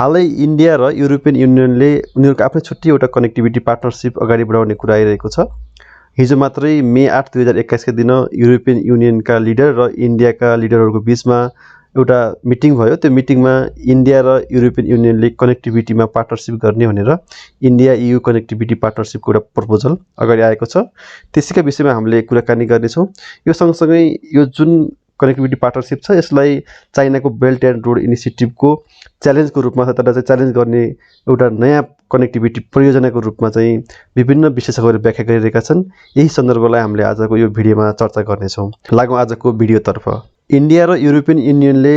हालै इन्डिया र युरोपियन युनियनले उनीहरूको आफ्नो छुट्टै एउटा कनेक्टिभिटी पार्टनरसिप अगाडि बढाउने कुरा आइरहेको छ। हिजो मात्रै मे 8 2021 का दिन युरोपियन युनियनका लिडर र इन्डियाका लिडरहरूको बीचमा एउटा मिटिङ भयो। त्यो मिटिङमा इन्डिया र युरोपियन युनियनले कनेक्टिभिटीमा पार्टनरसिप गर्ने भनेर इन्डिया EU कनेक्टिभिटी पार्टनरसिपको एउटा प्रपोजल अगाडि आएको छ। त्यसैका विषयमा हामीले कुराकानी गर्नेछौँ। यो सँगसँगै यो जुन कनेक्टिभिटी पार्टनरसिप छ यसलाई चाइनाको बेल्ट एन्ड रोड इनिसिएटिभको च्यालेन्जको रूपमा अथवा चाहिँ च्यालेन्ज गर्ने एउटा नयाँ कनेक्टिभिटी परियोजनाको रूपमा चाहिँ विभिन्न विशेषज्ञहरूले व्याख्या गरिरहेका छन्। यही सन्दर्भलाई हामीले आजको यो भिडियोमा चर्चा गर्नेछौँ। लागौँ आजको भिडियोतर्फ। इन्डिया र युरोपियन युनियनले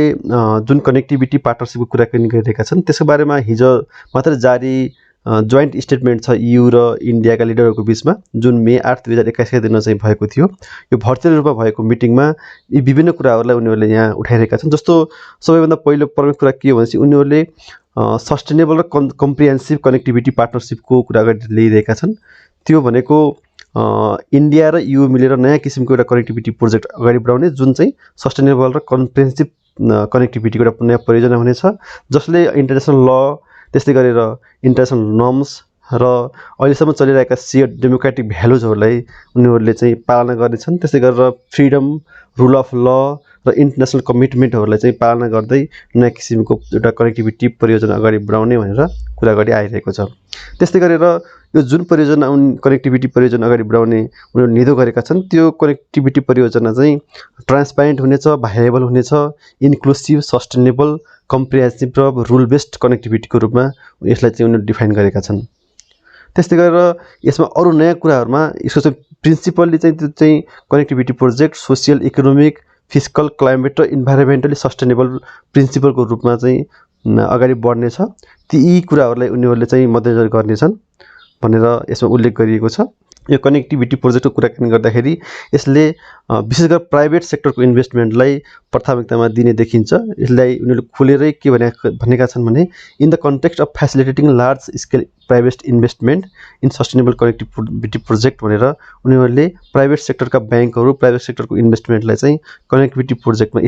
जुन कनेक्टिभिटी पार्टनरसिपको कुराकानी गरिरहेका छन् त्यसको बारेमा हिजो मात्र जारी जोइन्ट स्टेटमेन्ट छ EU र इन्डियाका लिडरहरूको बीचमा, जुन मे 8 2021 का दिन चाहिँ भएको थियो। यो भर्चुअल रूपमा भएको मिटिङमा यी विभिन्न कुराहरूलाई उनीहरूले यहाँ उठाइरहेका छन्। जस्तो सबैभन्दा पहिलो प्रमुख कुरा के हो भनेपछि उनीहरूले सस्टेनेबल र कम्प्रिहेन्सिभ कनेक्टिभिटी पार्टनरसिपको कुरा ल्याइरहेका छन्। त्यो भनेको इन्डिया र EU मिलेर नयाँ किसिमको एउटा कनेक्टिभिटी प्रोजेक्ट अगाडि बढाउने, जुन चाहिँ सस्टेनेबल र कम्प्रिहेन्सिभ कनेक्टिभिटीको एउटा नयाँ परियोजना हुनेछ, जसले इन्टरनेसनल ल, त्यस्तै गरेर इन्टरनेसनल नर्म्स र अहिलेसम्म चलिरहेका सेयर्ड डेमोक्रेटिक भ्यालुजहरूलाई उनीहरूले चाहिँ पालना गर्नेछन्। त्यस्तै गरेर फ्रिडम, रुल अफ ल र इन्टरनेसनल कमिटमेन्टहरूलाई चाहिँ पालना गर्दै नयाँ किसिमको एउटा कनेक्टिभिटी परियोजना अगाडि बढाउने भनेर कुरा गरी आइरहेको छ। त्यस्तै गरेर यो जुन परियोजना कनेक्टिभिटी परियोजना अगाडि बढाउने उनीहरूले निधो गरेका छन्, त्यो कनेक्टिभिटी परियोजना चाहिँ ट्रान्सप्यारेन्ट हुनेछ, भाइएबल हुनेछ, इन्क्लुसिभ, सस्टेनेबल, कम्प्रिहेन्सिभ र रुल बेस्ड कनेक्टिभिटीको रूपमा यसलाई चाहिँ उनीहरूले डिफाइन गरेका छन्। त्यस्तै गरेर यसमा अरू नयाँ कुराहरूमा यसको चाहिँ प्रिन्सिपल्ली चाहिँ त्यो चाहिँ connectivity project social, economic, fiscal, climate र इन्भाइरोमेन्टली सस्टेनेबल प्रिन्सिपलको रूपमा चाहिँ अगाडि बढ्नेछ। यी कुराहरूलाई उनीहरूले चाहिँ मध्यनजर गर्नेछन् भनेर यसमा उल्लेख गरिएको छ। यो कनेक्टिभिटी प्रोजेक्टको कुराकानी गर्दाखेरि यसले विशेष गरेर प्राइभेट सेक्टरको इन्भेस्टमेन्टलाई प्राथमिकतामा दिने देखिन्छ। यसलाई उनीहरूले खुलेरै के भनेका छन् भने in the context of facilitating large scale private investment in sustainable connectivity project भनेर उनीहरूले प्राइभेट सेक्टरका ब्याङ्कहरू, प्राइभेट सेक्टरको इन्भेस्टमेन्टलाई चाहिँ कनेक्टिभिटी प्रोजेक्टमा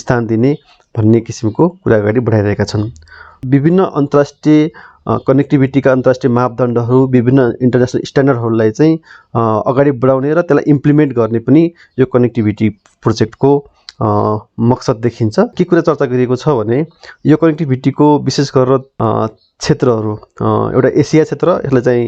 स्थान दिने भन्ने किसिमको कुरा अगाडि बढाइरहेका छन्। विभिन्न अन्तर्राष्ट्रिय कनेक्टिभिटीका अन्तर्राष्ट्रिय मापदण्डहरू, विभिन्न इन्टरनेसनल स्ट्यान्डर्डहरूलाई चाहिँ अगाडि बढाउने र त्यसलाई इम्प्लिमेन्ट गर्ने पनि यो कनेक्टिभिटी प्रोजेक्टको मकसद देखिन्छ। के कुरा चर्चा गरिएको छ भने यो कनेक्टिभिटीको विशेष गरेर क्षेत्रहरू एउटा एसिया क्षेत्र, यसलाई चाहिँ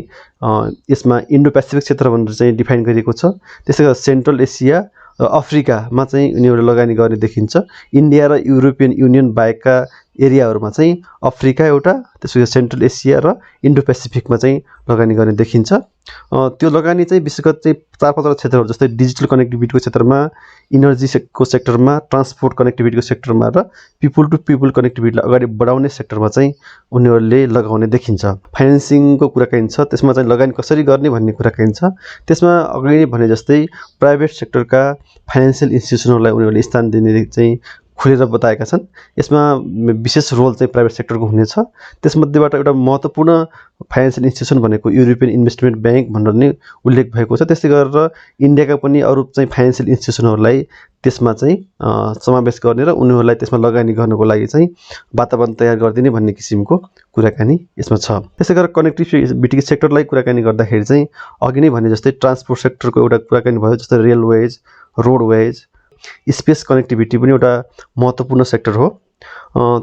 यसमा इन्डो पेसिफिक क्षेत्र भनेर चाहिँ डिफाइन गरिएको छ। त्यसै गरी सेन्ट्रल एसिया र अफ्रिकामा चाहिँ उनीहरूले लगानी गर्ने देखिन्छ। इन्डिया र युरोपियन युनियन बाहेकका एरियाहरूमा चाहिँ अफ्रिका एउटा, त्यसपछि सेन्ट्रल एसिया र इन्डो पेसिफिकमा चाहिँ लगानी गर्ने देखिन्छ। त्यो लगानी चाहिँ विशेष गरी चाहिँ 4-5 क्षेत्रहरू जस्तै डिजिटल कनेक्टिभिटीको क्षेत्रमा, इनर्जीको सेक्टरमा, ट्रान्सपोर्ट कनेक्टिभिटीको सेक्टरमा र पिपुल टु पिपुल कनेक्टिभिटीलाई अगाडि बढाउने सेक्टरमा चाहिँ उनीहरूले लगाउने देखिन्छ। फाइनेन्सिङको कुराकानी छ, त्यसमा चाहिँ लगानी कसरी गर्ने भन्ने कुराकानी छ। त्यसमा अगाडि भने जस्तै प्राइभेट सेक्टरका फाइनेन्सियल इन्स्टिट्युसनहरूलाई उनीहरूले स्थान दिने चाहिँ खुलेर बताएका छन्। यसमा विशेष रोल चाहिँ प्राइभेट सेक्टरको हुनेछ। त्यसमध्येबाट एउटा महत्त्वपूर्ण फाइनेन्सियल इन्स्टिट्युसन भनेको युरोपियन इन्भेस्टमेन्ट ब्याङ्क भनेर नै उल्लेख भएको छ। त्यस्तै गरेर इन्डियाका पनि अरू चाहिँ फाइनेन्सियल इन्स्टिट्युसनहरूलाई त्यसमा चाहिँ समावेश गर्ने र उनीहरूलाई त्यसमा लगानी गर्नको लागि चाहिँ वातावरण तयार गरिदिने भन्ने किसिमको कुराकानी यसमा छ। त्यसै गरेर कनेक्टिभिटी सेक्टरलाई कुराकानी गर्दाखेरि चाहिँ अघि नै भने जस्तै ट्रान्सपोर्ट सेक्टरको एउटा कुराकानी भयो, जस्तै रेलवेज, रोडवेज, स्पेस कनेक्टिभिटी पनि एउटा महत्त्वपूर्ण सेक्टर हो।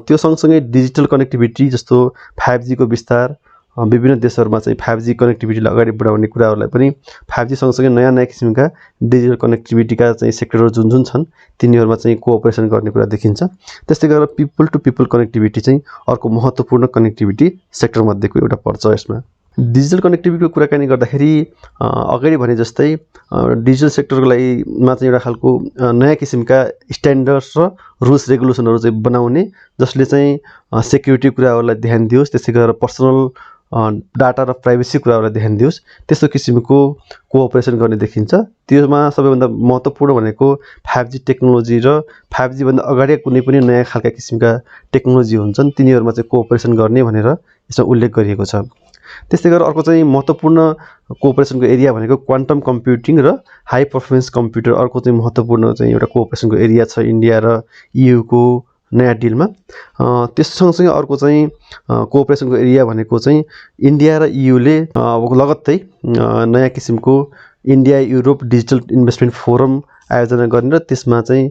त्यो सँगसँगै डिजिटल कनेक्टिभिटी जस्तो 5G को विस्तार, विभिन्न देशहरूमा चाहिँ 5G कनेक्टिभिटीलाई अगाडि बढाउने कुराहरूलाई पनि 5G सँगसँगै नयाँ किसिमका डिजिटल कनेक्टिभिटीका चाहिँ सेक्टरहरू जुन छन् तिनीहरूमा चाहिँ कोअपरेसन गर्ने कुरा देखिन्छ। त्यस्तै गरेर पिपल टु पिपल कनेक्टिभिटी चाहिँ अर्को महत्त्वपूर्ण कनेक्टिभिटी सेक्टरमध्येको एउटा पर्छ। यसमा डिजिटल कनेक्टिभिटीको कुराकानी गर्दाखेरि अगाडि भने जस्तै डिजिटल सेक्टरको लागि चाहिँ एउटा खालको नयाँ किसिमका स्ट्यान्डर्ड्स र रुल्स रेगुलेसनहरू चाहिँ बनाउने, जसले चाहिँ सेक्युरिटी कुराहरूलाई ध्यान दियोस्, त्यसै गरेर पर्सनल डाटा र प्राइभेसी कुराहरूलाई ध्यान दियोस्, त्यस्तो किसिमको कोअपरेसन गर्ने देखिन्छ। त्यसमा सबैभन्दा महत्त्वपूर्ण भनेको 5G टेक्नोलोजी र 5G भन्दा अगाडि कुनै पनि नयाँ खालका किसिमका टेक्नोलोजी हुन्छन् तिनीहरूमा चाहिँ कोअपरेसन गर्ने भनेर यसमा उल्लेख गरिएको छ। त्यस्तै गरेर अर्को चाहिँ महत्त्वपूर्ण कोअपरेसनको एरिया भनेको क्वान्टम कम्प्युटिङ र हाई पर्फर्मेन्स कम्प्युटर अर्को चाहिँ महत्त्वपूर्ण चाहिँ एउटा कोअपरेसनको एरिया छ इन्डिया र EU को नयाँ डिलमा। त्यस सँगसँगै अर्को चाहिँ कोअपरेसनको एरिया भनेको चाहिँ इन्डिया र इयुले लगत्तै नयाँ किसिमको India Europe digital investment forum आयोजना गर्ने र त्यसमा चाहिँ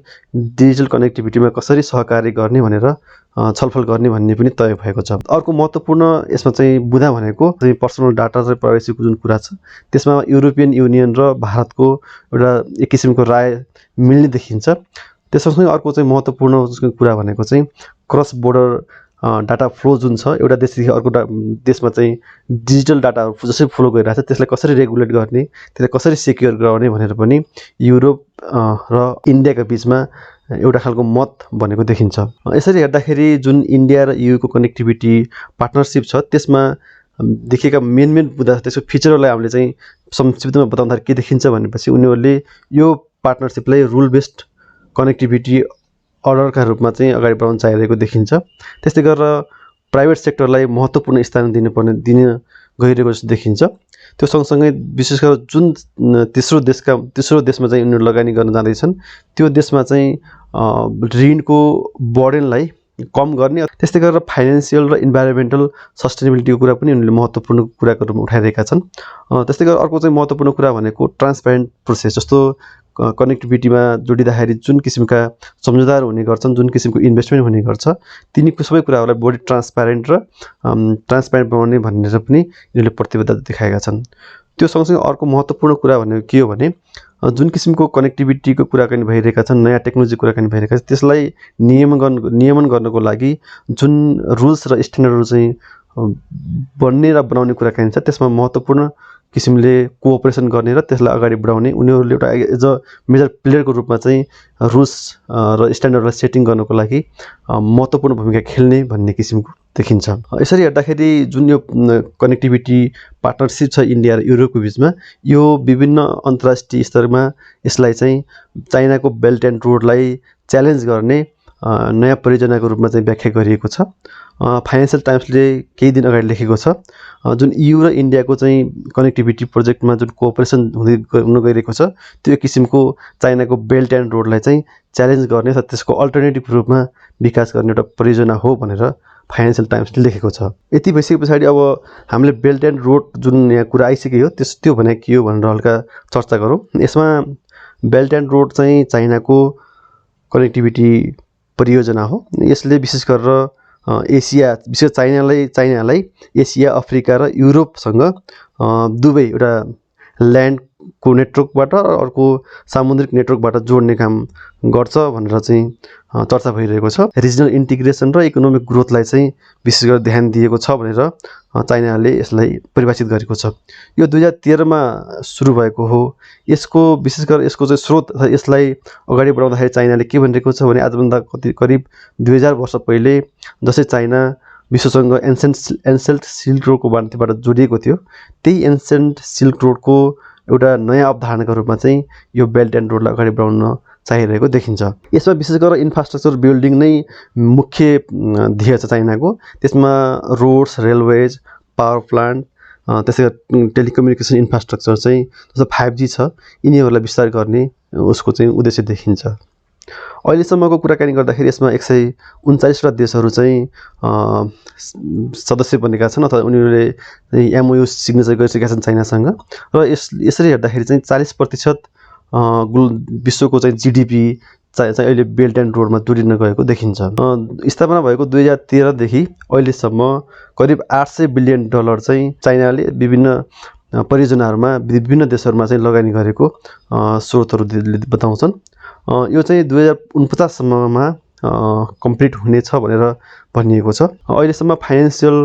डिजिटल कनेक्टिभिटीमा कसरी सहकार्य गर्ने भनेर छलफल गर्ने भन्ने पनि तय भएको छ। अर्को महत्त्वपूर्ण यसमा चाहिँ बुँदा भनेको चाहिँ पर्सनल डाटा चाहिँ प्राइभेसीको जुन कुरा छ त्यसमा युरोपियन युनियन र भारतको एउटा एक किसिमको राय मिल्ने देखिन्छ। त्यससँगसँगै अर्को चाहिँ महत्त्वपूर्ण कुरा भनेको चाहिँ क्रस बोर्डर डाटा फ्लो जुन छ एउटा देशदेखि अर्को देशमा चाहिँ डिजिटल डाटाहरू जसरी फ्लो गरिरहेको छ त्यसलाई कसरी रेगुलेट गर्ने, त्यसलाई कसरी सेक्योर गराउने भनेर पनि युरोप र इन्डियाका बिचमा एउटा खालको मत भनेको देखिन्छ। यसरी हेर्दाखेरि जुन इन्डिया र इयुको कनेक्टिभिटी पार्टनरसिप छ त्यसमा देखिएका मेन मुद्दा त्यसको फिचरहरूलाई हामीले चाहिँ संक्षिप्तमा बताउँदाखेरि के देखिन्छ भनेपछि उनीहरूले यो पार्टनरसिपलाई रुल बेस्ड कनेक्टिभिटी अर्डरका रूपमा चाहिँ अगाडि बढाउन चाहिरहेको देखिन्छ। त्यस्तै गरेर प्राइभेट सेक्टरलाई महत्त्वपूर्ण स्थान दिन गइरहेको जस्तो देखिन्छ। त्यो सँगसँगै विशेष गरेर जुन तेस्रो देशमा चाहिँ उनीहरू लगानी गर्न जाँदैछन् त्यो देशमा चाहिँ ऋणको बर्डनलाई कम गर्ने। त्यस्तै गरेर फाइनेन्सियल र इन्भाइरोमेन्टल सस्टेनेबिलिटीको कुरा पनि उनीहरूले महत्त्वपूर्ण कुराको रूपमा उठाइरहेका छन्। त्यस्तै गरेर अर्को चाहिँ महत्त्वपूर्ण कुरा भनेको ट्रान्सप्यारेन्ट प्रोसेस, जस्तो कनेक्टिभिटीमा जोडिँदाखेरि जुन किसिमका सम्झौताहरू हुने गर्छन्, जुन किसिमको इन्भेस्टमेन्ट हुने गर्छ, तिनीको सबै कुराहरूलाई बढी ट्रान्सप्यारेन्ट बनाउने भनेर पनि यिनीहरूले प्रतिबद्धता देखाएका छन्। त्यो सँगसँगै अर्को महत्त्वपूर्ण कुरा भनेको के हो भने जुन किसिमको कनेक्टिभिटीको कुराकानी भइरहेका छन्, नयाँ टेक्नोलोजी कुराकानी भइरहेका छन्, त्यसलाई नियमन गर्नको लागि जुन रुल्स र स्ट्यान्डर्डहरू चाहिँ बन्ने र बनाउने कुराकानी छ त्यसमा महत्त्वपूर्ण किसिमले कोअपरेसन गर्ने र त्यसलाई अगाडि बढाउने उनीहरूले एउटा एज अ मेजर प्लेयरको रूपमा चाहिँ रुल्स र स्ट्यान्डर्डलाई सेटिङ गर्नको लागि महत्त्वपूर्ण भूमिका खेल्ने भन्ने किसिमको देखिन्छ। यसरी हेर्दाखेरि जुन यो कनेक्टिभिटी पार्टनरसिप छ इन्डिया र युरोपको बिचमा, यो विभिन्न अन्तर्राष्ट्रिय स्तरमा यसलाई चाहिँ चाइनाको बेल्ट एन्ड रोडलाई च्यालेन्ज गर्ने नयाँ परियोजनाको रूपमा चाहिँ व्याख्या गरिएको छ। फाइनेन्सियल टाइम्सले केही दिन अगाडि लेखेको छ जुन इयु र इन्डियाको चाहिँ कनेक्टिभिटी प्रोजेक्टमा जुन कोअपरेसन हुन गइरहेको छ त्यो किसिमको चाइनाको बेल्ट एन्ड रोडलाई चाहिँ च्यालेन्ज गर्ने र त्यसको अल्टरनेटिभ रूपमा विकास गर्ने एउटा परियोजना हो भनेर फाइनेन्सियल टाइम्सले लेखेको छ। यति भइसके पछाडि अब हामीले बेल्ट एन्ड रोड जुन यहाँ कुरा आइसक्यो त्यो भने के हो भनेर हल्का चर्चा गरौँ। यसमा बेल्ट एन्ड रोड चाहिँ चाइनाको कनेक्टिभिटी परियोजना हो। यसले विशेष गरेर एसिया, विशेष चाइनालाई एसिया, अफ्रिका र युरोपसँग दुवै एउटा ल्यान्डको नेटवर्कबाट अर्को सामुद्रिक नेटवर्कबाट जोड्ने काम गर्छ भनेर चाहिँ चर्चा भइरहेको छ। रिजनल इन्टिग्रेसन र इकोनोमिक ग्रोथलाई चाहिँ विशेष गरेर ध्यान दिएको छ भनेर चाइनाले यसलाई परिभाषित गरेको छ। यो 2013मा सुरु भएको हो। यसको विशेष गरेर यसको चाहिँ स्रोत यसलाई अगाडि बढाउँदाखेरि चाइनाले के भनिरहेको छ भने आजभन्दा करिब 2000 वर्ष पहिले जसै चाइना विश्वसँग एन्सेन्ट सिल्क रोडको बाटोबाट जोडिएको थियो, त्यही एन्सेन्ट सिल्क रोडको एउटा नयाँ अवधारणाको रूपमा चाहिँ यो बेल्ट एन्ड रोडलाई अगाडि बढाउन चाहिरहेको देखिन्छ। यसमा विशेष गरेर इन्फ्रास्ट्रक्चर बिल्डिङ नै मुख्य ध्येय छ चाइनाको। त्यसमा रोड्स, रेलवेज, पावर प्लान्ट, त्यसै गरी टेलिकम्युनिकेसन इन्फ्रास्ट्रक्चर चाहिँ जस्तो 5G छ यिनीहरूलाई विस्तार गर्ने उसको चाहिँ उद्देश्य देखिन्छ। अहिलेसम्मको कुराकानी गर्दाखेरि यसमा 139वटा देशहरू चाहिँ सदस्य बनेका छन् अथवा उनीहरूले MOU सिग्नेचर गरिसकेका छन् चाइनासँग र यसरी हेर्दाखेरि चाहिँ 40% विश्वको चाहिँ GDP चाहिँ अहिले बेल्ट एन्ड रोडमा जोडिन गएको देखिन्छ। स्थापना भएको 2013 देखि अहिलेसम्म करिब $800 बिलियन चाहिँ चाइनाले विभिन्न परियोजनाहरूमा विभिन्न देशहरूमा चाहिँ लगानी गरेको स्रोतहरूले बताउँछन्। यो चाहिँ 2049 सम्ममा कम्प्लिट हुनेछ भनेर भनिएको छ। अहिलेसम्म फाइनेन्सियल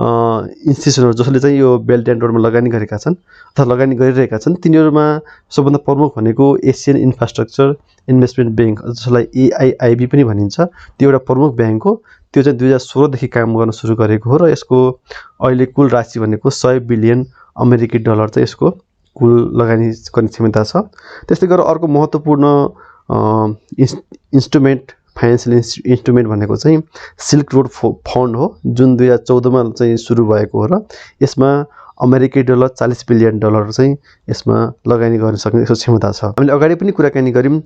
इन्स्टिट्युसनहरू जसले चाहिँ यो बेल्ट एन्ड रोडमा लगानी गरेका छन् अथवा लगानी गरिरहेका छन् तिनीहरूमा सबभन्दा प्रमुख भनेको एसियन इन्फ्रास्ट्रक्चर इन्भेस्टमेन्ट ब्याङ्क जसलाई AIIB पनि भनिन्छ, त्यो एउटा प्रमुख ब्याङ्क हो। त्यो चाहिँ 2016 देखि काम गर्न सुरु गरेको हो र यसको अहिले कुल राशि भनेको $100 बिलियन चाहिँ यसको कुल लगानी गर्ने क्षमता छ। त्यस्तै गरेर अर्को महत्त्वपूर्ण इन्स्ट्रुमेन्ट फाइनेन्सियल इन्स्ट्रुमेन्ट भनेको चाहिँ सिल्क रोड फन्ड हो जुन 2014मा चाहिँ सुरु भएको हो र यसमा अमेरिकी डलर $40 बिलियन चाहिँ यसमा लगानी गर्न सक्ने क्षमता छ। हामीले अगाडि पनि कुराकानी गर्यौं,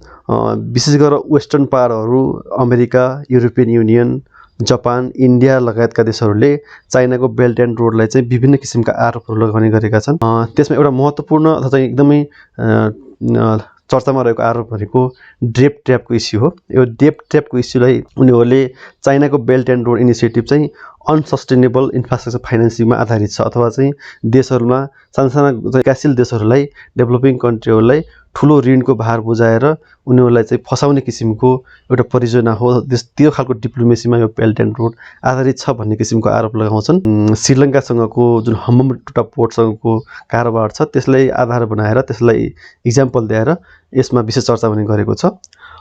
विशेष गरेर वेस्टर्न पावरहरू America, European union, Japan, India लगायतका देशहरूले चाइनाको बेल्ट एन्ड रोडलाई चाहिँ विभिन्न किसिमका आरोपहरू लगाउने गरेका छन्। त्यसमा एउटा महत्त्वपूर्ण अथवा चाहिँ एकदमै चर्चामा रहेको आरोप भनेको डेब्ट ट्र्यापको इस्यु हो। यो डेब्ट ट्र्यापको इस्युलाई उनीहरूले चाइनाको बेल्ट एन्ड रोड इनिसिएटिभ चाहिँ अनसस्टेनेबल इन्फ्रास्ट्रक्चर फाइनेन्सिङमा आधारित छ, अथवा चाहिँ देशहरूमा साना विकासशील देशहरूलाई, डेभलपिङ कन्ट्रीहरूलाई ठुलो ऋणको भार बुझाएर उनीहरूलाई चाहिँ फसाउने किसिमको एउटा परियोजना हो। त्यो खालको डिप्लोमेसीमा यो बेल्ट एन्ड रोड आधारित छ भन्ने किसिमको आरोप लगाउँछन्। श्रीलङ्कासँगको जुन हम्बनटोटा पोर्टसँगको कारोबार छ त्यसलाई आधार बनाएर, त्यसलाई इक्जाम्पल दिएर यसमा विशेष चर्चा पनि गरेको छ।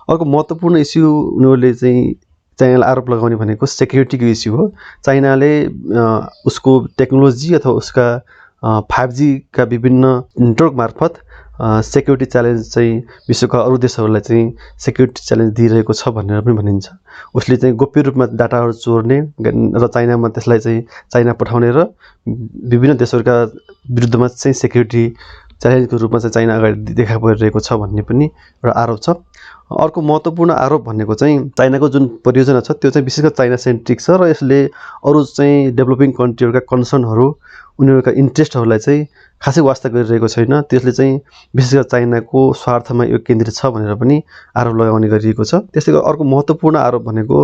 अर्को महत्त्वपूर्ण इस्यु उनीहरूले चाहिँ चाइनालाई आरोप लगाउने भनेको सेक्युरिटीको इस्यु हो। चाइनाले उसको टेक्नोलोजी अथवा उसका 5G का विभिन्न नेटवर्क मार्फत सेक्युरिटी च्यालेन्ज चाहिँ विश्वका अरू देशहरूलाई चाहिँ सेक्युरिटी च्यालेन्ज दिइरहेको छ भनेर पनि भनिन्छ। उसले चाहिँ गोप्य रूपमा डाटाहरू चोर्ने र चाइनामा त्यसलाई चाहिँ चाइना पठाउने र विभिन्न देशहरूका विरुद्धमा चाहिँ सेक्युरिटी च्यालेन्जको रूपमा चाहिँ चाइना अगाडि देखा परिरहेको छ भन्ने पनि एउटा आरोप छ। अर्को महत्त्वपूर्ण आरोप भनेको चाहिँ चाइनाको जुन परियोजना छ त्यो चाहिँ विशेष गरी चाइना सेन्ट्रिक छ र यसले अरू चाहिँ डेभलपिङ कन्ट्रीहरूका कन्सर्नहरू, उनीहरूका इन्ट्रेस्टहरूलाई चाहिँ खासै वास्ता गरिरहेको छैन। त्यसले चाहिँ विशेष गरी चाइनाको स्वार्थमा यो केन्द्रित छ भनेर पनि आरोप लगाउने गरिएको छ। त्यसै गरी अर्को महत्त्वपूर्ण आरोप भनेको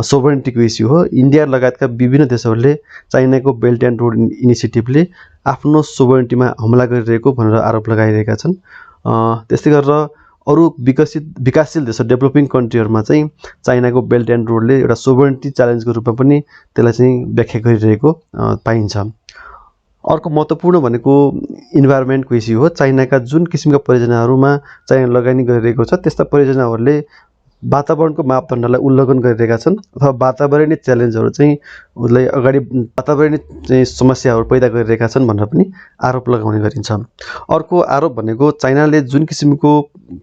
सोभरेनिटीको इस्यु हो। इन्डिया लगायतका विभिन्न देशहरूले चाइनाको बेल्ट एन्ड रोड इनिसिएटिभले आफ्नो सोभरेनिटीमा हमला गरिरहेको भनेर आरोप लगाइरहेका छन्। त्यस्तै गरेर अरू विकासशील देश, डेभलपिङ कन्ट्रीहरूमा चाहिँ चाइनाको बेल्ट एन्ड रोडले एउटा सोभरेनिटी च्यालेन्जको रूपमा पनि त्यसलाई चाहिँ व्याख्या गरिरहेको पाइन्छ। अर्को महत्त्वपूर्ण भनेको इन्भाइरोमेन्टको इस्यु हो। चाइनाका जुन किसिमका परियोजनाहरूमा चाइना लगानी गरिरहेको छ त्यस्ता परियोजनाहरूले वातावरणको मापदण्डलाई उल्लङ्घन गरिरहेका छन् अथवा वातावरणीय च्यालेन्जहरू चाहिँ उसलाई अगाडि वातावरणीय चाहिँ समस्याहरू पैदा गरिरहेका छन् भनेर पनि आरोप लगाउने गरिन्छ। अर्को आरोप भनेको चाइनाले जुन किसिमको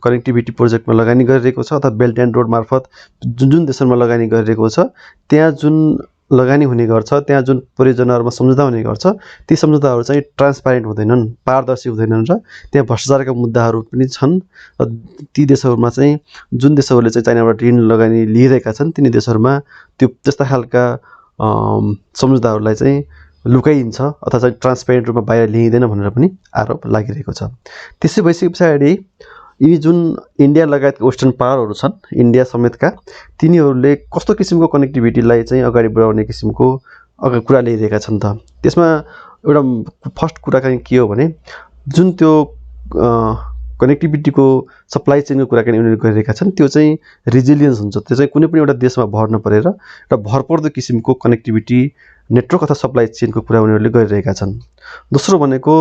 कनेक्टिभिटी प्रोजेक्टमा लगानी गरिरहेको छ अथवा बेल्ट एन्ड रोड मार्फत जुन देशहरूमा लगानी गरिरहेको छ त्यहाँ जुन लगानी हुने गर्छ, त्यहाँ जुन परियोजनाहरूमा सम्झौता हुने गर्छ ती सम्झौताहरू चाहिँ ट्रान्सपारेन्ट हुँदैनन्, पारदर्शी हुँदैनन् र त्यहाँ भ्रष्टाचारका मुद्दाहरू पनि छन्। र ती देशहरूमा चाहिँ जुन देशहरूले चाहिँ चाइनाबाट ऋण लगानी लिइरहेका छन् तिनी देशहरूमा त्यो त्यस्ता खालका सम्झौताहरूलाई चाहिँ लुकाइन्छ अथवा चाहिँ ट्रान्सपेरेन्ट रूपमा बाहिर ल्याइँदैन भनेर पनि आरोप लागिरहेको छ। त्यसै भइसके पछाडि यी जुन इन्डिया लगायतका वेस्टर्न पावरहरू छन्, इन्डिया समेतका, तिनीहरूले कस्तो किसिमको कनेक्टिभिटीलाई चाहिँ अगाडि बढाउने किसिमको कुरा ल्याइरहेका छन् त। त्यसमा एउटा फर्स्ट कुरा चाहिँ के हो भने जुन त्यो कनेक्टिभिटीको सप्लाई चेनको कुराकानी उनीहरूले गरिरहेका छन् त्यो चाहिँ रिजिलियन्स हुन्छ। त्यो चाहिँ कुनै पनि एउटा देशमा भर नपरेर एउटा भरपर्दो किसिमको कनेक्टिभिटी नेटवर्क अथवा सप्लाई चेनको कुरा उनीहरूले गरिरहेका छन्। दोस्रो भनेको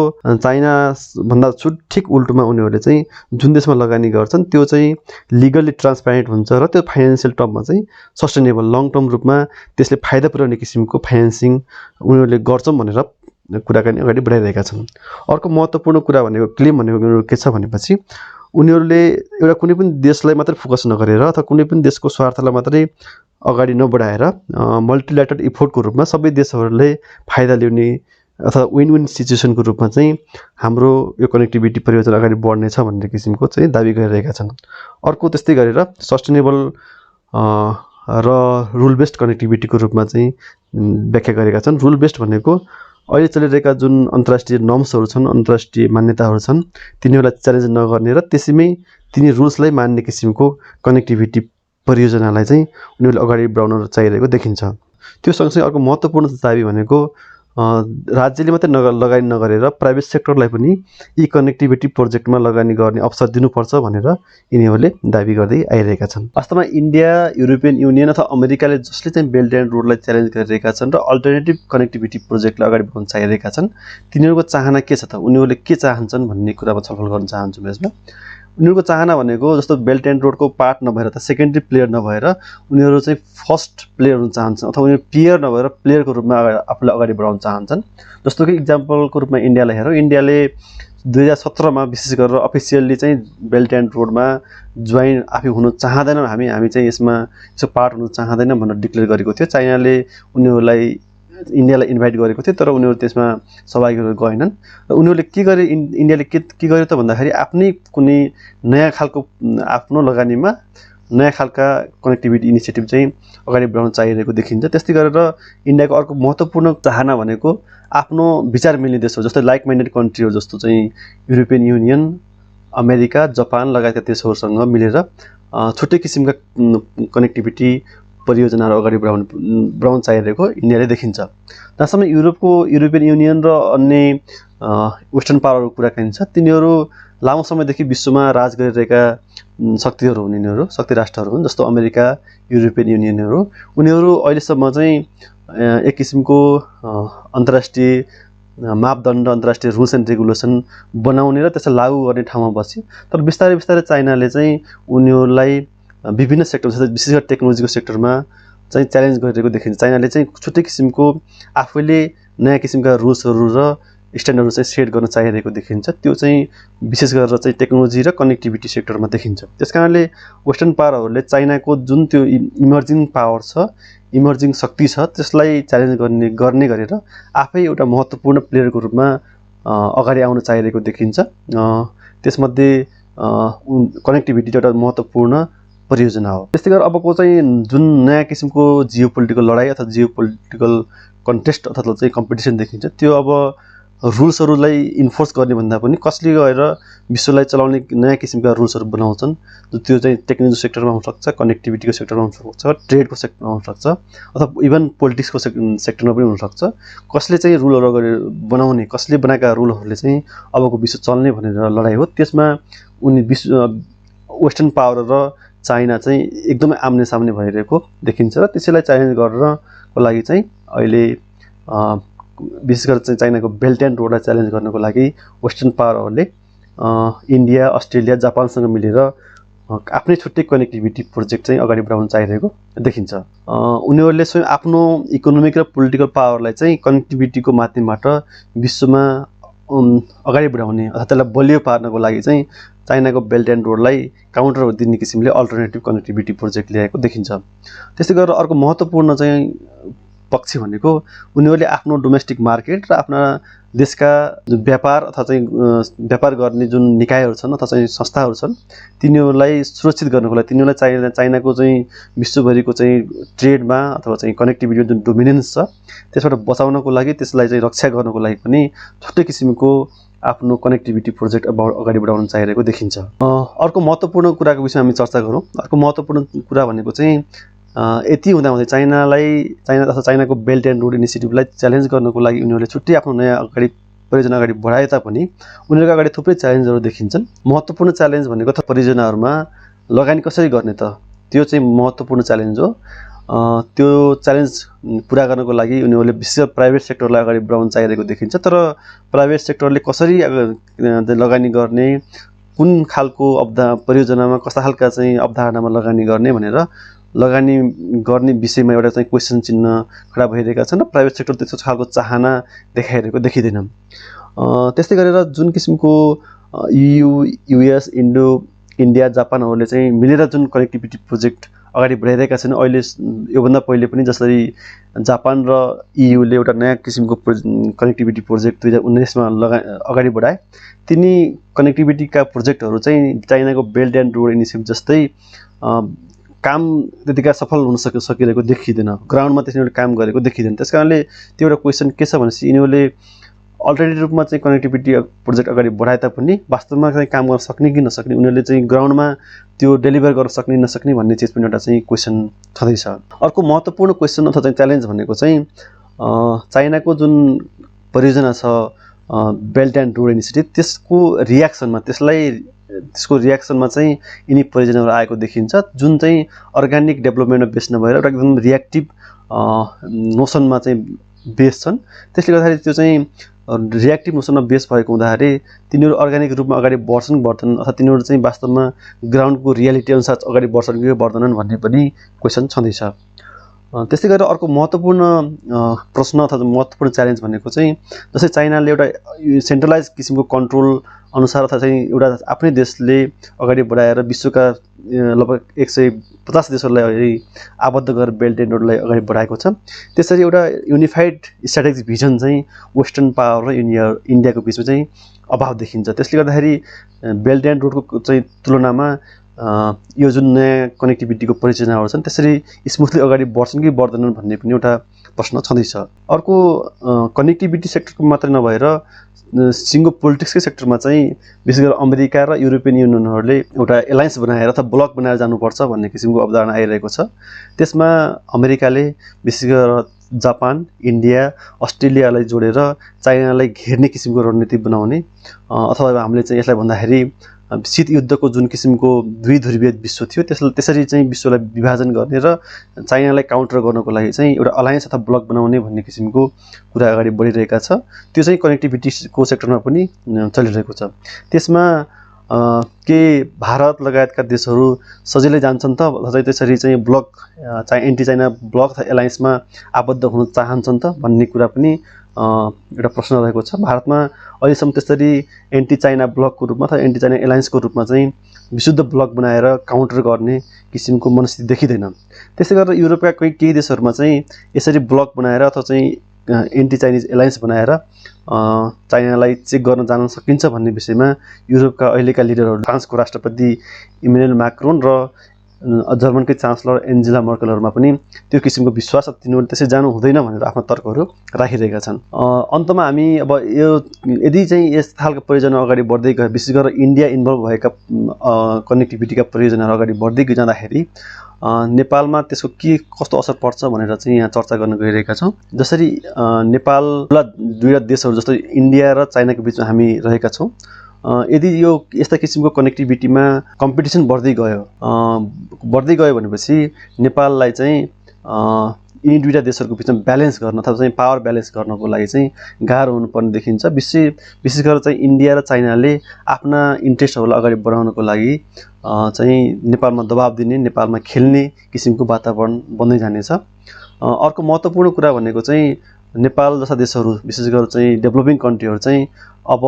चाइनाभन्दा ठिक उल्टोमा उनीहरूले चाहिँ जुन देशमा लगानी गर्छन् त्यो चाहिँ लिगल्ली ट्रान्सप्यारेन्ट हुन्छ र त्यो फाइनेन्सियल टर्ममा चाहिँ सस्टेनेबल लङ टर्म रूपमा त्यसले फाइदा पुर्याउने किसिमको फाइनेन्सिङ उनीहरूले गर्छौँ भनेर कुराकानी अगाडि बढाइरहेका छन्। अर्को महत्त्वपूर्ण कुरा भनेको क्लेम भनेको उनीहरू के छ भनेपछि उनीहरूले एउटा कुनै पनि देशलाई मात्रै फोकस नगरेर अथवा कुनै पनि देशको स्वार्थलाई मात्रै अगाडि नबढाएर मल्टिल्याटरल इफोर्टको रूपमा सबै देशहरूले फाइदा ल्याउने अथवा विन विन सिचुएसनको रूपमा चाहिँ हाम्रो यो कनेक्टिभिटी परियोजना अगाडि बढ्नेछ भन्ने किसिमको चाहिँ दाबी गरिरहेका छन्। अर्को त्यस्तै गरेर सस्टेनेबल र रुल बेस्ड कनेक्टिभिटीको रूपमा चाहिँ व्याख्या गरेका छन्। रुल बेस्ड भनेको अहिले चलिरहेका जुन अन्तर्राष्ट्रिय नर्म्सहरू छन्, अन्तर्राष्ट्रिय मान्यताहरू छन्, तिनीहरूलाई च्यालेन्ज नगर्ने र त्यसैमै तिनी रुल्सलाई मान्ने किसिमको कनेक्टिभिटी परियोजनालाई चाहिँ उनीहरूले अगाडि बढाउन चाहिरहेको देखिन्छ। त्यो सँगसँगै अर्को महत्त्वपूर्ण दाबी भनेको राज्यले मात्रै लगानी नगरेर प्राइभेट सेक्टरलाई पनि यी कनेक्टिभिटी प्रोजेक्टमा लगानी गर्ने अवसर दिनुपर्छ भनेर यिनीहरूले दाबी गर्दै आइरहेका छन्। वास्तवमा इन्डिया, युरोपियन युनियन अथवा अमेरिकाले जसले चाहिँ बेल्ट एन्ड रोडलाई च्यालेन्ज गरिरहेका छन् र अल्टरनेटिभ कनेक्टिभिटी प्रोजेक्टलाई अगाडि बढाउन चाहिरहेका छन्, तिनीहरूको चाहना के छ त, उनीहरूले के चाहन्छन् भन्ने कुरामा छलफल गर्न चाहन्छु म यसमा। उनीहरूको चाहना भनेको जस्तो बेल्ट एन्ड रोडको पार्ट नभएर त सेकेन्डरी प्लेयर नभएर उनीहरू चाहिँ फर्स्ट प्लेयर हुन चाहन्छन् अथवा उनीहरू पियर नभएर प्लेयरको रूपमा आफूलाई अगाडि बढाउन चाहन्छन्। जस्तो कि इक्जाम्पलको रूपमा इन्डियालाई हेरौँ, इन्डियाले 2017मा विशेष गरेर अफिसियल्ली चाहिँ बेल्ट एन्ड रोडमा जोइन आफै हुन चाहँदैनौँ, हामी चाहिँ यसमा पार्ट हुन चाहँदैनौँ भनेर डिक्लेयर गरेको थियो। चाइनाले उनीहरूलाई इन्डियालाई इन्भाइट गरेको थियो, तर उनीहरू त्यसमा सहभागी भएर गएनन् र उनीहरूले के गरे, इन्डियाले के गर्यो त भन्दाखेरि आफ्नै कुनै नयाँ खालको आफ्नो लगानीमा नयाँ खालका कनेक्टिभिटी इनिसिएटिभ चाहिँ अगाडि बढाउन चाहिरहेको देखिन्छ। त्यस्तै गरेर इन्डियाको अर्को महत्त्वपूर्ण चाहना भनेको आफ्नो विचार मिल्ने देश हो, जस्तै लाइक माइन्डेड कन्ट्रीहरू जस्तो चाहिँ युरोपियन युनियन, अमेरिका, जापान लगायतका देशहरूसँग मिलेर छुट्टै किसिमका कनेक्टिभिटी परियोजनाहरू अगाडि बढाउन चाहिरहेको इन्डियाले देखिन्छ। जहाँसम्म युरोपियन युनियन र अन्य वेस्टर्न पावरहरूको कुराकानी छ, तिनीहरू लामो समयदेखि विश्वमा राज गरिरहेका शक्तिहरू हुन्, यिनीहरू शक्ति राष्ट्रहरू हुन्, जस्तो अमेरिका, युरोपियन युनियनहरू। उनीहरू अहिलेसम्म चाहिँ एक किसिमको अन्तर्राष्ट्रिय मापदण्ड, अन्तर्राष्ट्रिय रुल्स एन्ड रेगुलेसन बनाउने र त्यसलाई लागू गर्ने ठाउँमा बस्यो। तर बिस्तारै बिस्तारै चाइनाले चाहिँ उनीहरूलाई विभिन्न सेक्टर, विशेष गरी टेक्नोलोजीको सेक्टरमा चाहिँ च्यालेन्ज गरिरहेको देखिन्छ। चाइनाले चाहिँ छुट्टै किसिमको आफैले नयाँ किसिमका रुल्सहरू र स्ट्यान्डर्डहरू चाहिँ सेट गर्न चाहिरहेको देखिन्छ। त्यो चाहिँ विशेष गरेर चाहिँ टेक्नोलोजी र कनेक्टिभिटी सेक्टरमा देखिन्छ। त्यसकारणले वेस्टर्न पावरहरूले चाइनाको जुन त्यो इमर्जिङ पावर छ, इमर्जिङ शक्ति छ, त्यसलाई च्यालेन्ज गर्ने गरेर आफै एउटा महत्त्वपूर्ण प्लेयरको रूपमा अगाडि आउन चाहिरहेको देखिन्छ। त्यसमध्ये कनेक्टिभिटी एउटा महत्त्वपूर्ण परियोजना हो। त्यस्तै गरेर अबको चाहिँ जुन नयाँ किसिमको जियोपोलिटिकल लडाइँ अथवा जियोपोलिटिकल कन्टेस्ट अथवा चाहिँ कम्पिटिसन देखिन्छ, त्यो अब रुल्सहरूलाई इन्फोर्स गर्ने भन्दा पनि कसले गएर विश्वलाई चलाउने नयाँ किसिमका रुल्सहरू बनाउँछन्, त्यो चाहिँ टेक्नोलोजी सेक्टरमा हुनसक्छ, कनेक्टिभिटीको सेक्टरमा हुनसक्छ, ट्रेडको सेक्टरमा हुनसक्छ, अथवा इभन पोलिटिक्सको सेक्टरमा पनि हुनसक्छ। कसले चाहिँ रुलहरू बनाउने, कसले बनाएका रुलहरूले चाहिँ अबको विश्व चल्ने भनेर लडाइँ हो। त्यसमा वेस्टर्न पावर र चाइना चाहिँ एकदमै आम्ने सामने भइरहेको देखिन्छ र त्यसैलाई च्यालेन्ज गर्नको लागि चाहिँ अहिले विशेष गरेर चाहिँ चाइनाको बेल्ट एन्ड रोडलाई च्यालेन्ज गर्नको लागि वेस्टर्न पावरहरूले इन्डिया, अस्ट्रेलिया, जापानसँग मिलेर आफ्नै छुट्टै कनेक्टिभिटी प्रोजेक्ट चाहिँ अगाडि बढाउन चाहिरहेको देखिन्छ। उनीहरूले स्वयं आफ्नो इकोनोमिक र पोलिटिकल पावरलाई चाहिँ कनेक्टिभिटीको माध्यमबाट विश्वमा अगाडि बढाउने अथवा त्यसलाई बलियो पार्नको लागि चाहिँ चाइनाको बेल्ट एन्ड रोडलाई काउन्टर दिने किसिमले अल्टरनेटिभ कनेक्टिभिटी प्रोजेक्ट ल्याएको देखिन्छ। त्यस्तै गरेर अर्को महत्त्वपूर्ण चाहिँ पक्ष भनेको उनीहरूले आफ्नो डोमेस्टिक मार्केट र आफ्ना देशका जुन व्यापार अथवा चाहिँ व्यापार गर्ने जुन निकायहरू छन् अथवा चाहिँ संस्थाहरू छन्, तिनीहरूलाई सुरक्षित गर्नको लागि, तिनीहरूलाई चाइनाको चाहिँ विश्वभरिको चाहिँ ट्रेडमा अथवा चाहिँ कनेक्टिभिटीको जुन डोमिनेन्स छ त्यसबाट बचाउनको लागि, त्यसलाई चाहिँ रक्षा गर्नको लागि पनि छुट्टै किसिमको आफ्नो कनेक्टिभिटी प्रोजेक्ट अगाडि बढाउन चाहिरहेको देखिन्छ। अर्को महत्त्वपूर्ण कुराको विषयमा हामी चर्चा गरौँ। अर्को महत्त्वपूर्ण कुरा भनेको चाहिँ यति हुँदाहुँदै चाइना अथवा चाइनाको बेल्ट एन्ड रोड इनिसिएटिभलाई च्यालेन्ज गर्नको लागि उनीहरूले छुट्टै आफ्नो नयाँ परियोजना अगाडि बढाए तापनि उनीहरूको अगाडि थुप्रै च्यालेन्जहरू देखिन्छन्। महत्त्वपूर्ण च्यालेन्ज भनेको त परियोजनाहरूमा लगानी कसरी गर्ने त, त्यो चाहिँ महत्त्वपूर्ण च्यालेन्ज हो। त्यो च्यालेन्ज पुरा गर्नको लागि उनीहरूले विशेष प्राइभेट सेक्टरलाई अगाडि बढाउन चाहिरहेको देखिन्छ। तर प्राइभेट सेक्टरले कसरी लगानी गर्ने, कुन खालको परियोजनामा कस्ता खालका चाहिँ अवधारणामा लगानी गर्ने भनेर लगानी गर्ने विषयमा एउटा चाहिँ क्वेसन चिन्ह खडा भइरहेका छन् र प्राइभेट सेक्टर त्यस्तो खालको चाहना देखाइरहेको देखिँदैन। त्यस्तै गरेर जुन किसिमको EU, US, इन्डिया, जापानहरूले चाहिँ मिलेर जुन कनेक्टिभिटी प्रोजेक्ट अगाडि बढाइरहेका छन्, अहिले योभन्दा पहिले पनि जसरी जापान र EUले एउटा नयाँ किसिमको कनेक्टिभिटी प्रोजेक्ट 2019मा अगाडि बढाए, तिनी कनेक्टिभिटीका प्रोजेक्टहरू चाहिँ चाइनाको बेल्ट एन्ड रोड इनिसिएटिभ जस्तै काम त्यतिका सफल हुन सकिरहेको देखिँदैन, ग्राउन्डमा त्यसले काम गरेको देखिँदैन। त्यसकारणले त्यो एउटा क्वेसन के छ भनेपछि यिनीहरूले अल्टरनेटिभ रूपमा चाहिँ कनेक्टिभिटी प्रोजेक्ट अगाडि बढाए तापनि वास्तवमा चाहिँ काम गर्न सक्ने कि नसक्ने, उनीहरूले चाहिँ ग्राउन्डमा त्यो डेलिभर गर्न सक्ने नसक्ने भन्ने चिज पनि एउटा चाहिँ क्वेसन छँदैछ। अर्को महत्त्वपूर्ण क्वेसन अथवा चाहिँ च्यालेन्ज भनेको चाहिँ चाइनाको जुन परियोजना छ बेल्ट एन्ड रोड इनिसिएटिभ, त्यसको रियाक्सनमा चाहिँ यिनी परियोजनाहरू आएको देखिन्छ, जुन चाहिँ अर्ग्यानिक डेभलपमेन्टमा बेस नभएर एउटा एकदम रियाक्टिभ नोसनमा चाहिँ बेस छन्। त्यसले गर्दाखेरि त्यो चाहिँ रियाक्टिभ नोसनमा बेस भएको हुँदाखेरि तिनीहरू अर्ग्यानिक रूपमा अगाडि बढ्छन् अथवा तिनीहरू चाहिँ वास्तवमा ग्राउन्डको रियालिटी अनुसार अगाडि बढ्छन् कि बढ्दैनन् भन्ने पनि क्वेसन छँदैछ। त्यस्तै गरेर अर्को महत्त्वपूर्ण प्रश्न अथवा महत्त्वपूर्ण च्यालेन्ज भनेको चाहिँ जस्तै चाइनाले एउटा सेन्ट्रलाइज किसिमको कन्ट्रोल अनुसार अथवा चाहिँ एउटा आफ्नै देशले अगाडि बढाएर विश्वका लगभग 150 देशहरूलाई आबद्ध गरेर बेल्ट एन्ड रोडलाई अगाडि बढाएको छ। त्यसरी एउटा युनिफाइड स्ट्र्याटेजिक भिजन चाहिँ वेस्टर्न पावर र इन्डियाको बिचमा चाहिँ अभाव देखिन्छ। त्यसले गर्दाखेरि बेल्ट एन्ड रोडको चाहिँ तुलनामा यो जुन नयाँ कनेक्टिभिटीको परियोजनाहरू छन् त्यसरी स्मुथली अगाडि बढ्छन् कि बढ्दैनन् भन्ने पनि एउटा प्रश्न छँदैछ। अर्को कनेक्टिभिटी सेक्टरको मात्रै नभएर सिङ्गो पोलिटिक्सकै सेक्टरमा चाहिँ विशेष गरेर अमेरिका र युरोपियन युनियनहरूले एउटा एलायन्स बनाएर अथवा ब्लक बनाएर जानुपर्छ भन्ने किसिमको अवधारणा आइरहेको छ। त्यसमा अमेरिकाले विशेष गरेर जापान, इन्डिया, अस्ट्रेलियालाई जोडेर चाइनालाई घेर्ने किसिमको रणनीति बनाउने अथवा हामीले चाहिँ यसलाई भन्दाखेरि शीत युद्धको जुन किसिमको द्विध्रुवीय विश्व थियो त्यसरी चाहिँ विश्वलाई विभाजन गर्ने र चाइनालाई काउन्टर गर्नको लागि चाहिँ एउटा अलायन्स अथवा ब्लक बनाउने भन्ने किसिमको कुरा अगाडि बढिरहेका छ। त्यो चाहिँ कनेक्टिभिटीको सेक्टरमा पनि चलिरहेको छ। त्यसमा के भारत लगायतका देशहरू सजिलै जान्छन् त अथवा त्यसरी चाहिँ ब्लक एन्टी चाइना ब्लक अथवा एलायन्समा आबद्ध हुन चाहन्छन् त भन्ने कुरा पनि एउटा प्रश्न रहेको छ। भारतमा अहिलेसम्म त्यसरी एन्टी चाइना ब्लकको रूपमा अथवा एन्टी चाइना एलायन्सको रूपमा चाहिँ विशुद्ध ब्लक बनाएर काउन्टर गर्ने किसिमको मनस्थिति देखिँदैन। त्यसै गरेर युरोपका केही देशहरूमा चाहिँ यसरी ब्लक बनाएर अथवा चाहिँ एन्टी चाइनिज एलायन्स बनाएर चाइनालाई चेक गर्न जान सकिन्छ भन्ने विषयमा युरोपका अहिलेका लिडरहरू फ्रान्सको राष्ट्रपति इमानुएल म्याक्रोन र जर्मनकै चान्सलर एन्जेला मर्केलहरूमा पनि त्यो किसिमको विश्वास तिनीहरू त्यसै जानु हुँदैन भनेर आफ्नो तर्कहरू राखिरहेका छन्। अन्तमा हामी अब यो यदि चाहिँ यस खालको परियोजना अगाडि बढ्दै गए विशेष गरेर इन्डिया इन्भल्भ भएका कनेक्टिभिटीका परियोजनाहरू अगाडि बढ्दै जाँदाखेरि नेपालमा त्यसको के कस्तो असर पर्छ भनेर चाहिँ यहाँ चर्चा गर्न गइरहेका छौँ। जसरी नेपालका दुईवटा देशहरू जस्तो इन्डिया र चाइनाको बिचमा हामी रहेका छौँ। यदि यो यस्ता किसिमको कनेक्टिभिटीमा कम्पिटिसन बढ्दै गयो भनेपछि नेपाललाई चाहिँ यी दुईवटा देशहरूको बिचमा ब्यालेन्स गर्न अथवा चाहिँ पावर ब्यालेन्स गर्नको लागि चाहिँ गाह्रो हुनुपर्ने देखिन्छ। विशेष गरेर चाहिँ इन्डिया र चाइनाले आफ्ना इन्ट्रेस्टहरूलाई अगाडि बढाउनको लागि चाहिँ नेपालमा दबाब दिने, नेपालमा खेल्ने किसिमको वातावरण बन्दै जानेछ। अर्को महत्त्वपूर्ण कुरा भनेको चाहिँ नेपाल जस्ता देशहरू विशेष गरेर चाहिँ डेभलपिङ कन्ट्रीहरू चाहिँ अब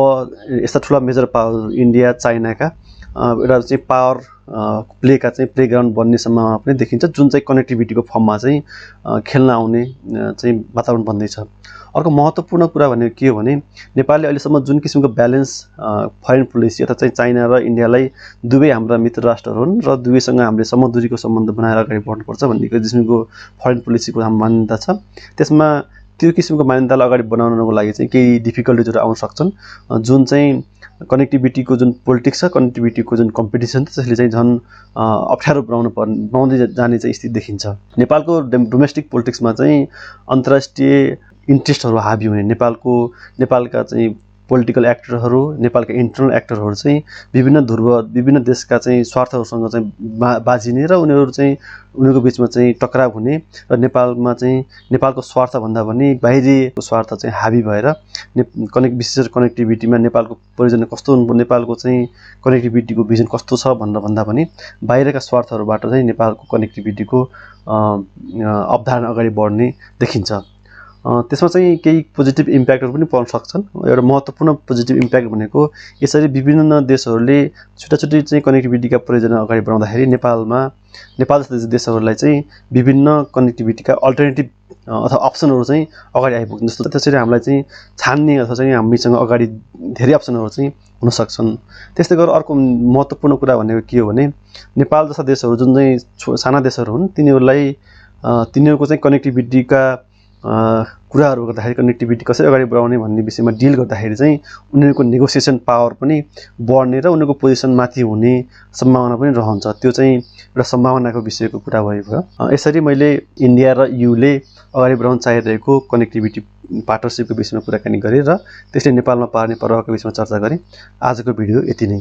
यस्ता ठुला मेजर पावर इन्डिया चाइनाका एउटा चाहिँ पावर प्लेका चाहिँ प्लेग्राउन्ड बन्ने सम्भावना पनि देखिन्छ, जुन चाहिँ कनेक्टिभिटीको फर्ममा चाहिँ खेल्न आउने चाहिँ वातावरण बन्दैछ। अर्को महत्त्वपूर्ण कुरा भनेको के हो भने नेपालले अहिलेसम्म जुन किसिमको ब्यालेन्स फरेन पोलिसी अथवा चाहिँ चाइना र इन्डियालाई दुवै हाम्रा मित्र राष्ट्रहरू हुन् र दुवैसँग हामीले समदूरीको सम्बन्ध बनाएर अगाडि बढ्नुपर्छ भन्ने किसिमको फरेन पोलिसीको मान्यता छ। त्यसमा त्यो किसिमको मान्यतालाई अगाडि बनाउनको लागि चाहिँ केही डिफिकल्टिजहरू आउन सक्छन्, जुन चाहिँ कनेक्टिभिटीको जुन पोलिटिक्स छ, कनेक्टिभिटीको जुन कम्पिटिसन छ त्यसले चाहिँ झन् अप्ठ्यारो बनाउँदै जाने चाहिँ स्थिति देखिन्छ। नेपालको डोमेस्टिक पोलिटिक्समा चाहिँ अन्तर्राष्ट्रिय इन्ट्रेस्टहरू हाबी हुने, नेपालका चाहिँ पोलिटिकल एक्टरहरू, नेपालका इन्टरनल एक्टरहरू चाहिँ विभिन्न देशका चाहिँ स्वार्थहरूसँग चाहिँ बाजिने र उनीहरूको बिचमा चाहिँ टकराव हुने र नेपालमा चाहिँ नेपालको स्वार्थभन्दा पनि बाहिरी स्वार्थ चाहिँ हाबी भएर विशेष कनेक्टिभिटीमा नेपालको परियोजना कस्तो नेपालको चाहिँ कनेक्टिभिटीको भिजन कस्तो छ भनेर भन्दा पनि बाहिरका स्वार्थहरूबाट चाहिँ नेपालको कनेक्टिभिटीको अवधारणा अगाडि बढ्ने देखिन्छ। त्यसमा चाहिँ केही पोजिटिभ इम्प्याक्टहरू पनि पर्न सक्छन्। एउटा महत्त्वपूर्ण पोजिटिभ इम्प्याक्ट भनेको यसरी विभिन्न देशहरूले छुट्टै चाहिँ कनेक्टिभिटीका परियोजना अगाडि बढाउँदाखेरि नेपाल जस्ता देशहरूलाई चाहिँ विभिन्न कनेक्टिभिटीका अल्टरनेटिभ अथवा अप्सनहरू चाहिँ अगाडि आइपुग्छ। जस्तो त्यसरी हामीलाई चाहिँ छान्ने अथवा चाहिँ हामीसँग अगाडि धेरै अप्सनहरू चाहिँ हुन सक्छन्। त्यस्तै गरेर अर्को महत्त्वपूर्ण कुरा भनेको के हो भने नेपाल जस्ता देशहरू जुन चाहिँ साना देशहरू हुन् तिनीहरूको चाहिँ कनेक्टिभिटीका कुराहरू गर्दाखेरि कनेक्टिभिटी कसरी अगाडि बढाउने भन्ने विषयमा डिल गर्दाखेरि चाहिँ उनीहरूको नेगोसिएसन पावर पनि बढ्ने र उनीहरूको पोजिसन माथि हुने सम्भावना पनि रहन्छ। त्यो चाहिँ एउटा सम्भावनाको विषयको कुरा भयो। यसरी मैले इन्डिया र युले अगाडि बढाउन चाहिरहेको कनेक्टिभिटी पार्टनरसिपको विषयमा कुराकानी गरेँ र त्यसले नेपालमा पार्ने प्रभावको विषयमा चर्चा गरेँ। आजको भिडियो यति नै।